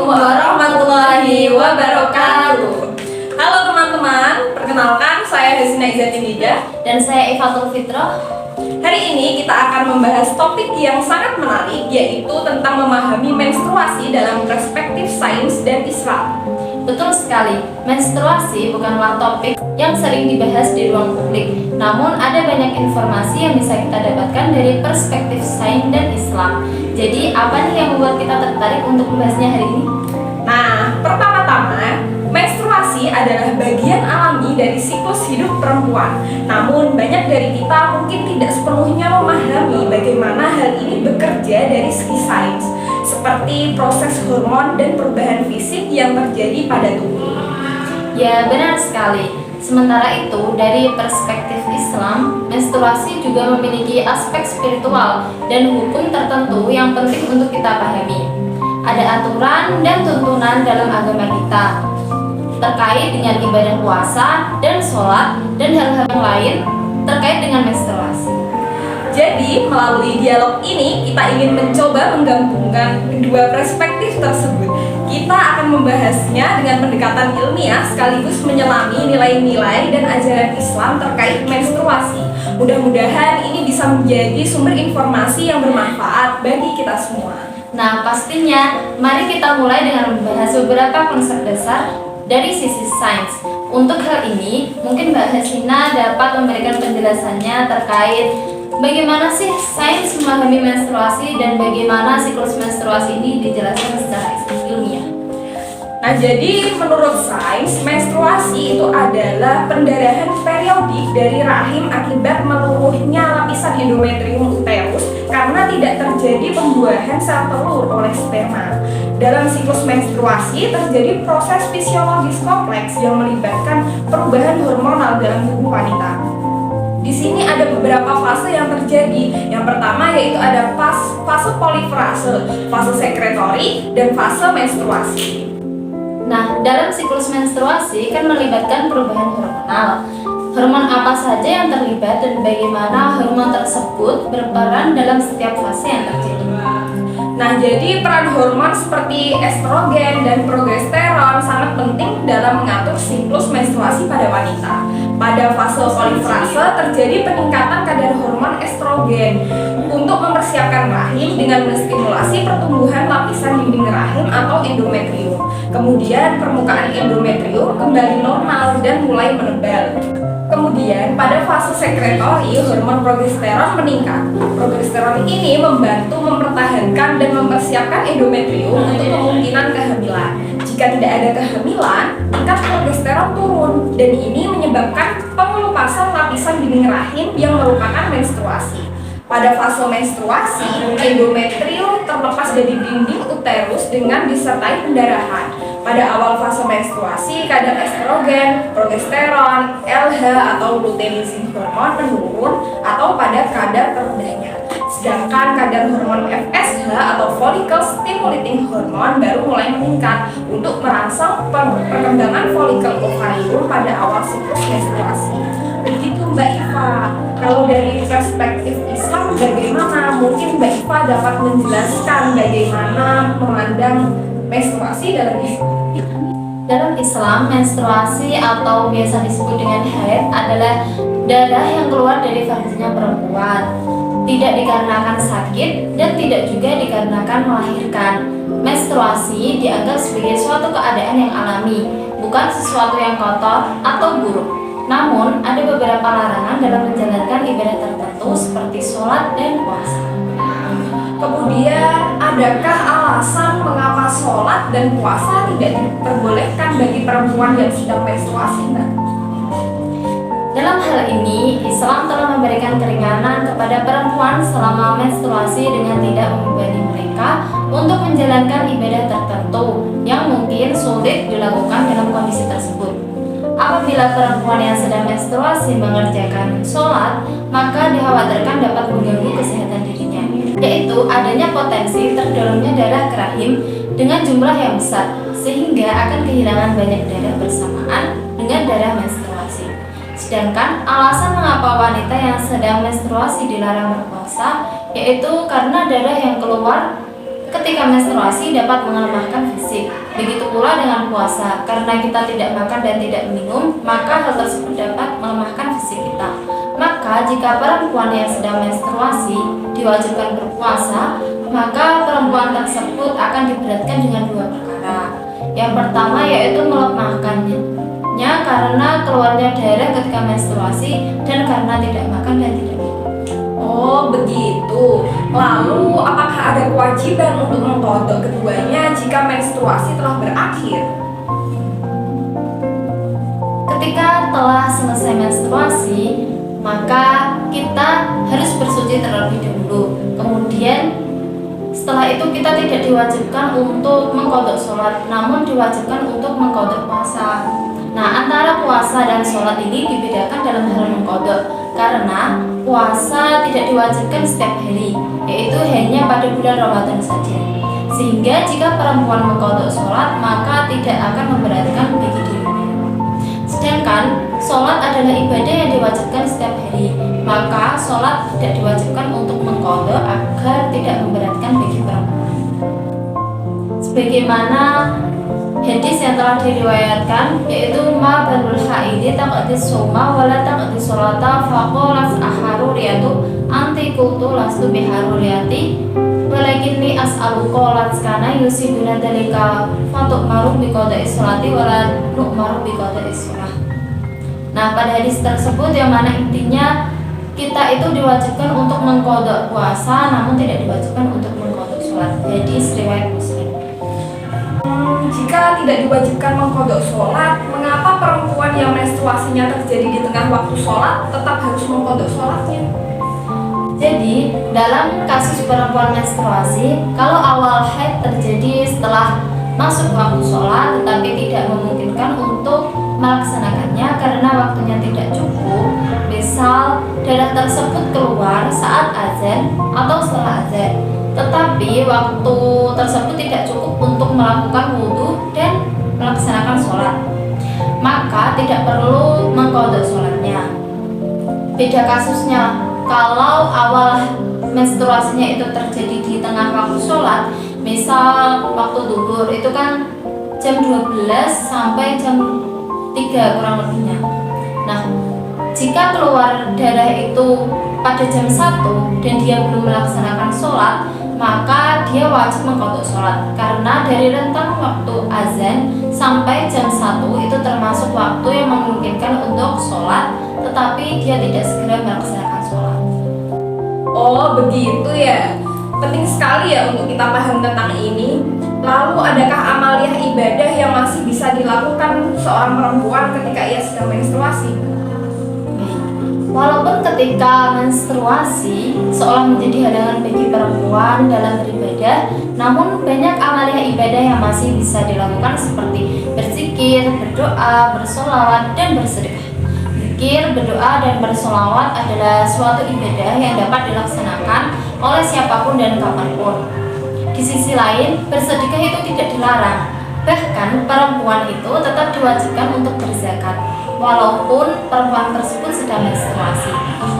warahmatullahi wabarakatuh. Halo teman-teman, perkenalkan saya Hasina Izzatinida dan saya Ifatul Fitroh. Hari ini kita akan membahas topik yang sangat menarik, yaitu tentang memahami menstruasi dalam perspektif sains dan Islam. Betul sekali, menstruasi bukanlah topik yang sering dibahas di ruang publik. Namun ada banyak informasi yang bisa kita dapatkan dari perspektif sains dan Islam. Jadi apa nih yang membuat kita tertarik untuk membahasnya hari ini? Nah, pertama-tama, menstruasi adalah bagian alami dari siklus hidup perempuan. Namun banyak dari kita mungkin tidak sepenuhnya memahami bagaimana hal ini bekerja dari segi sains, seperti proses hormon dan perubahan fisik yang terjadi pada tubuh. Ya, benar sekali. Sementara itu, dari perspektif Islam, menstruasi juga memiliki aspek spiritual dan hukum tertentu yang penting untuk kita pahami. Ada aturan dan tuntunan dalam agama kita terkait dengan ibadah puasa dan sholat dan hal-hal yang lain terkait dengan menstruasi. Jadi, melalui dialog ini kita ingin mencoba menggabungkan kedua perspektif tersebut. Kita akan membahasnya dengan pendekatan ilmiah sekaligus menyelami nilai-nilai dan ajaran Islam terkait menstruasi. Mudah-mudahan ini bisa menjadi sumber informasi yang bermanfaat bagi kita semua. Nah, pastinya mari kita mulai dengan membahas beberapa konsep dasar dari sisi sains. Untuk hal ini, mungkin Mbak Hasina dapat memberikan penjelasannya terkait bagaimana sih sains memahami menstruasi dan bagaimana siklus menstruasi ini dijelaskan secara ilmiah. Nah, jadi menurut sains, menstruasi itu adalah pendarahan periodik dari rahim akibat meluruhnya lapisan endometrium uterus karena tidak terjadi pembuahan sel telur oleh sperma. Dalam siklus menstruasi terjadi proses fisiologis kompleks yang melibatkan perubahan hormonal dalam tubuh wanita. Di sini ada beberapa fase yang terjadi. Yang pertama yaitu ada fase polifase, fase sekretori, dan fase menstruasi. Nah, dalam siklus menstruasi kan melibatkan perubahan hormonal. Hormon apa saja yang terlibat dan bagaimana hormon tersebut berperan dalam setiap fase yang terjadi? Nah, jadi peran hormon seperti estrogen dan progesteron sangat penting dalam mengatur siklus menstruasi pada wanita. Pada fase polifase terjadi peningkatan kadar hormon estrogen untuk mempersiapkan rahim dengan menstimulasi pertumbuhan lapisan dinding rahim atau endometrium. Kemudian permukaan endometrium kembali normal dan mulai menebal. Kemudian pada fase sekretori hormon progesteron meningkat. Progesteron ini membantu mempertahankan dan mempersiapkan endometrium untuk kemungkinan kehamilan. Jika tidak ada kehamilan, tingkat progesteron turun dan ini menyebabkan pengelupasan lapisan dinding rahim yang merupakan menstruasi. Pada fase menstruasi, endometrium terlepas dari dinding uterus dengan disertai pendarahan. Pada awal fase menstruasi, kadar estrogen, progesteron, LH atau luteinizing hormon menurun atau pada kadar terendahnya. Sedangkan kadar hormon FSH atau follicle stimulating hormone baru mulai meningkat untuk merangsang perkembangan folikel ovarium pada awal siklus menstruasi. Begitu Mbak Iva. Kalau dari perspektif Islam bagaimana? Mungkin Mbak Iva dapat menjelaskan bagaimana memandang menstruasi dalam Islam. Dalam Islam, menstruasi atau biasa disebut dengan haid adalah darah yang keluar dari vaginnya perempuan. Tidak dikarenakan sakit dan tidak juga dikarenakan melahirkan. Menstruasi dianggap sebagai suatu keadaan yang alami, bukan sesuatu yang kotor atau buruk. Namun, ada beberapa larangan dalam menjalankan ibadah tertentu seperti sholat dan puasa. Kemudian, adakah alasan mengapa sholat dan puasa tidak diperbolehkan bagi perempuan yang sedang menstruasi, Mbak? Dalam hal ini, Islam telah memberikan keringanan kepada perempuan selama menstruasi dengan tidak membebani mereka untuk menjalankan ibadah tertentu yang mungkin sulit dilakukan dalam kondisi tersebut. Apabila perempuan yang sedang menstruasi mengerjakan sholat, maka dikhawatirkan dapat mengganggu kesehatan dirinya, yaitu adanya potensi terdorongnya darah ke rahim dengan jumlah yang besar, sehingga akan kehilangan banyak darah bersamaan dengan darah menstruasi. Sedangkan alasan mengapa wanita yang sedang menstruasi dilarang berpuasa, yaitu karena darah yang keluar ketika ketika menstruasi dapat melemahkan fisik. Begitu pula dengan puasa, karena kita tidak makan dan tidak minum, maka hal tersebut dapat melemahkan fisik kita. Maka jika perempuan yang sedang menstruasi diwajibkan berpuasa, maka perempuan tersebut akan diberatkan dengan dua perkara. Yang pertama yaitu melemahkannya karena keluarnya darah ketika menstruasi dan karena tidak makan dan tidak minum. Oh begitu. Lalu apakah ada kewajiban untuk mengqadha keduanya jika menstruasi telah berakhir? Ketika telah selesai menstruasi, maka kita harus bersuci terlebih dahulu. Kemudian setelah itu kita tidak diwajibkan untuk mengqadha sholat, namun diwajibkan untuk mengqadha puasa. Nah, antara puasa dan sholat ini dibedakan dalam hal mengqadha, karena puasa tidak diwajibkan setiap hari, yaitu hanya pada bulan Ramadan saja. Sehingga jika perempuan mengqadha sholat, maka tidak akan memberatkan bagi dirinya. Sedangkan sholat adalah ibadah yang diwajibkan setiap hari, maka sholat tidak diwajibkan untuk mengqadha agar tidak memberatkan bagi perempuan. Sebagaimana hadis yang telah diriwayatkan, yaitu ma balul haidi taqdis soma wala taqdis sholata faqalat aharuriyatu anti qultu lastu biharuriyati walakinni as'alu qalat kana yusibuna dalika fatuk maru biqada'is sholati wala nu'maru biqada'is sholah. Nah, pada hadis tersebut yang mana intinya kita itu diwajibkan untuk mengqadha puasa, namun tidak diwajibkan untuk mengqadha sholat. Hadis riwayat Muslim. Jika tidak diwajibkan mengqadha sholat, mengapa perempuan yang menstruasinya terjadi di tengah waktu sholat tetap harus mengqadha sholatnya? Jadi, dalam kasus perempuan menstruasi, kalau awal haid terjadi setelah masuk waktu sholat tetapi tidak memungkinkan untuk melaksanakannya karena waktunya tidak cukup, misal darah tersebut keluar saat azan atau setelah azan, tetapi waktu tersebut tidak cukup untuk melakukan wudhu dan melaksanakan sholat, maka tidak perlu mengqadha sholatnya. Beda kasusnya kalau awal menstruasinya itu terjadi di tengah waktu sholat, misal waktu zuhur itu kan jam 12 sampai jam 3 kurang lebihnya. Nah, jika keluar darah itu pada jam 1 dan dia belum melaksanakan sholat, maka dia wajib mengqadha sholat, karena dari rentang waktu azan sampai jam 1 itu termasuk waktu yang memungkinkan untuk sholat, tetapi dia tidak segera melaksanakan sholat. Oh begitu ya. Penting sekali ya untuk kita paham tentang ini. Lalu adakah amaliyah ibadah yang masih bisa dilakukan seorang perempuan ketika ia sedang menstruasi? Walaupun ketika menstruasi seolah menjadi halangan bagi perempuan dalam beribadah, namun banyak amaliyah ibadah yang masih bisa dilakukan seperti berzikir, berdoa, bersolawat, dan bersedekah. Zikir, berdoa, dan bersolawat adalah suatu ibadah yang dapat dilaksanakan oleh siapapun dan kapanpun. Di sisi lain, bersedekah itu tidak dilarang. Bahkan perempuan itu tetap diwajibkan untuk berzakat, walaupun perempuan tersebut sedang menstruasi,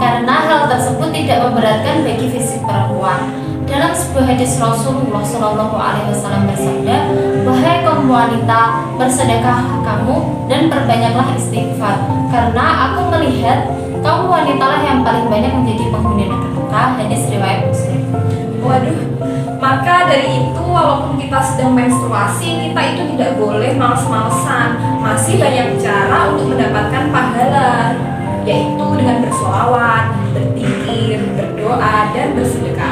karena hal tersebut tidak memberatkan bagi fisik perempuan. Dalam sebuah hadis Rasulullah SAW bersabda, "Wahai kaum wanita, bersedekah kamu dan perbanyaklah istighfar, karena aku melihat kaum wanitalah yang paling banyak menjadi penghuni neraka." Hadis riwayat Muslim. Waduh, maka dari itu walaupun kita sedang menstruasi, kita itu tidak boleh males-malesan. Masih banyak cara untuk mendapatkan pahala, yaitu dengan bersolawat, berzikir, berdoa, dan bersedekah.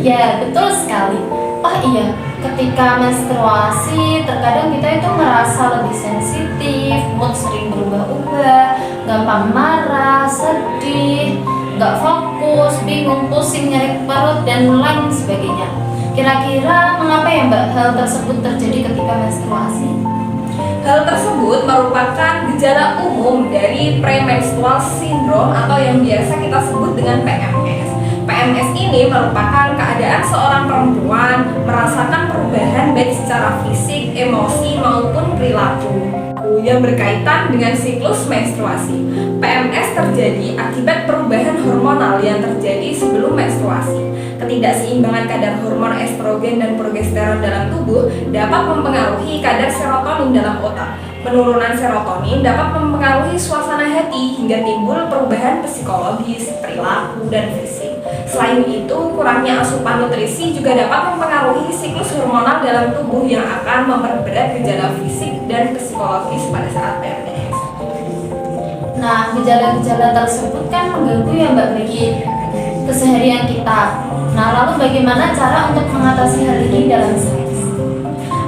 Ya, betul sekali. Oh iya, ketika menstruasi terkadang kita itu merasa lebih sensitif, mood sering berubah-ubah, gampang marah, sedih, gak fokus, bingung, pusing, nyeri perut, dan lain sebagainya. Kira-kira mengapa ya Mbak hal tersebut terjadi ketika menstruasi? Hal tersebut merupakan gejala umum dari premenstrual syndrome atau yang biasa kita sebut dengan PMS. PMS ini merupakan keadaan seorang perempuan merasakan perubahan baik secara fisik, emosi, maupun perilaku yang berkaitan dengan siklus menstruasi. PMS terjadi akibat perubahan hormonal yang terjadi sebelum menstruasi. Ketidakseimbangan kadar hormon estrogen dan progesteron dalam tubuh dapat mempengaruhi kadar serotonin dalam otak. Penurunan serotonin dapat mempengaruhi suasana hati hingga timbul perubahan psikologis, perilaku, dan fisik. Selain itu, kurangnya asupan nutrisi juga dapat mempengaruhi siklus hormonal dalam tubuh yang akan memperberat gejala fisik dan psikologis pada saat PMS. Nah, gejala-gejala tersebut kan mengganggu ya Mbak bagi keseharian kita. Nah, lalu bagaimana cara untuk mengatasi hal ini dalam sains?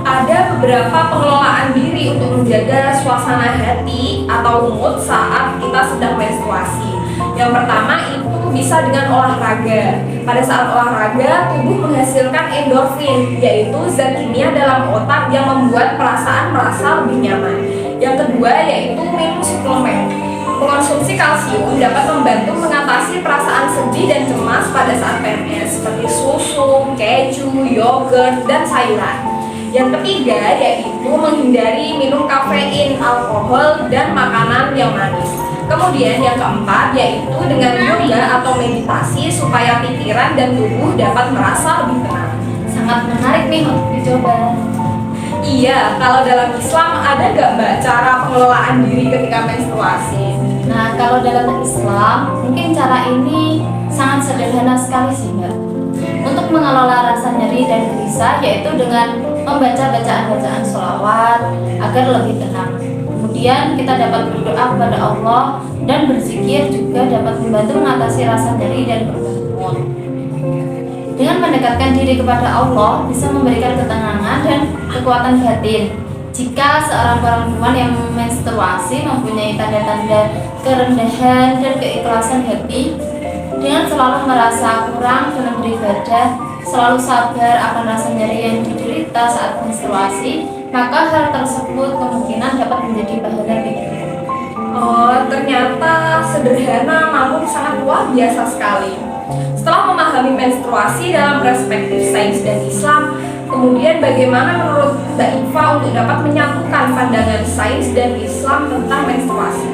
Ada beberapa pengelolaan diri untuk menjaga suasana hati atau mood saat kita sedang menstruasi. Yang pertama itu bisa dengan olahraga. Pada saat olahraga, tubuh menghasilkan endorfin, yaitu zat kimia dalam otak yang membuat perasaan merasa lebih nyaman. Yang kedua yaitu minum suplemen. Mengonsumsi kalsium dapat membantu mengatasi perasaan sedih dan cemas pada saat PMS, seperti susu, keju, yogurt, dan sayuran. Yang ketiga yaitu menghindari minum kafein, alkohol, dan makanan yang manis. Kemudian yang keempat yaitu dengan yoga atau meditasi supaya pikiran dan tubuh dapat merasa lebih tenang. Sangat menarik nih untuk dicoba. Iya, kalau dalam Islam ada gak Mbak cara pengelolaan diri ketika menstruasi? Nah, kalau dalam Islam, mungkin cara ini sangat sederhana sekali sih Mbak. Untuk mengelola rasa nyeri dan gelisah yaitu dengan membaca bacaan-bacaan sholawat agar lebih tenang. Kemudian kita dapat berdoa kepada Allah dan berzikir juga dapat membantu mengatasi rasa nyeri dan perubahan mood. Dengan mendekatkan diri kepada Allah bisa memberikan ketenangan dan kekuatan batin. Jika seorang perempuan yang menstruasi mempunyai tanda-tanda kerendahan dan keikhlasan hati, dengan selalu merasa kurang dalam beribadah, selalu sabar akan rasa nyeri yang diderita saat menstruasi, maka hal tersebut kemungkinan dapat menjadi pahala bagi. Oh, ternyata sederhana namun sangat luar biasa sekali. Setelah memahami menstruasi dalam perspektif sains dan Islam, kemudian bagaimana menurut Mbak Iva untuk dapat menyatukan pandangan sains dan Islam tentang menstruasi?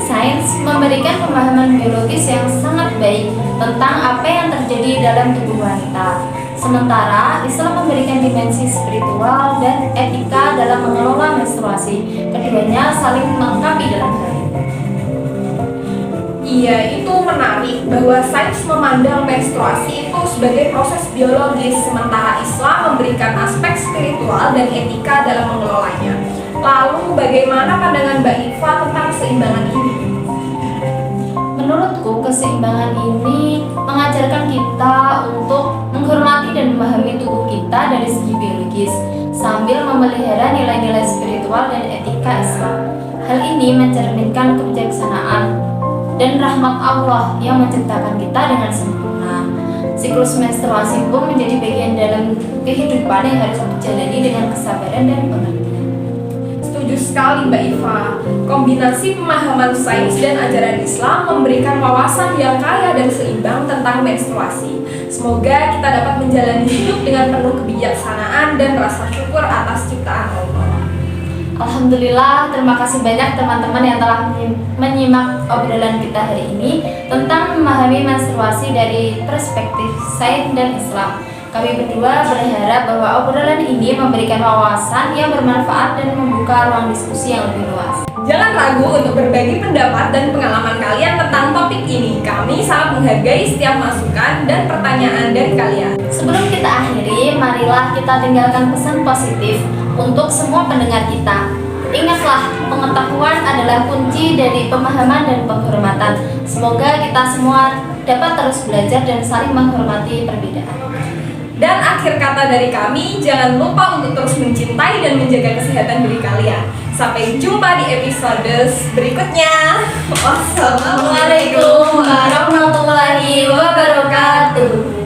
Sains memberikan pemahaman biologis yang sangat baik tentang apa yang terjadi dalam tubuh wanita. Sementara Islam memberikan dimensi spiritual dan etika dalam mengelola menstruasi. Keduanya saling melengkapi dalam hal ini. Iya, itu menarik bahwa sains memandang menstruasi itu sebagai proses biologis, sementara Islam memberikan aspek spiritual dan etika dalam mengelolanya. Lalu bagaimana pandangan Mbak Iva tentang keseimbangan ini? Menurutku, keseimbangan ini mengajarkan kita untuk menghormati dan memahami tubuh kita dari segi biologis sambil memelihara nilai-nilai spiritual dan etika Islam. Hal ini mencerminkan kebijaksanaan dan rahmat Allah yang menciptakan kita dengan sempurna. Siklus menstruasi pun menjadi bagian dalam kehidupan yang harus dijalani dengan kesabaran dan pengertian. Setuju sekali Mbak Iva. Kombinasi pemahaman sains dan ajaran Islam memberikan wawasan yang kaya dan seimbang tentang menstruasi. Semoga kita dapat menjalani hidup dengan penuh kebijaksanaan dan rasa syukur atas ciptaan Allah. Alhamdulillah, terima kasih banyak teman-teman yang telah menyimak obrolan kita hari ini tentang memahami menstruasi dari perspektif sains dan Islam. Kami berdua berharap bahwa obrolan ini memberikan wawasan yang bermanfaat dan membuka ruang diskusi yang lebih luas. Jangan ragu untuk berbagi pendapat dan pengalaman kalian tentang topik ini. Kami sangat menghargai setiap masukan dan pertanyaan dari kalian. Sebelum kita akhiri, marilah kita tinggalkan pesan positif untuk semua pendengar kita. Ingatlah, pengetahuan adalah kunci dari pemahaman dan penghormatan. Semoga kita semua dapat terus belajar dan saling menghormati perbedaan. Dan akhir kata dari kami, jangan lupa untuk terus mencintai dan menjaga kesehatan diri kalian. Sampai jumpa di episode berikutnya. Wassalamualaikum Assalamualaikum warahmatullahi wabarakatuh.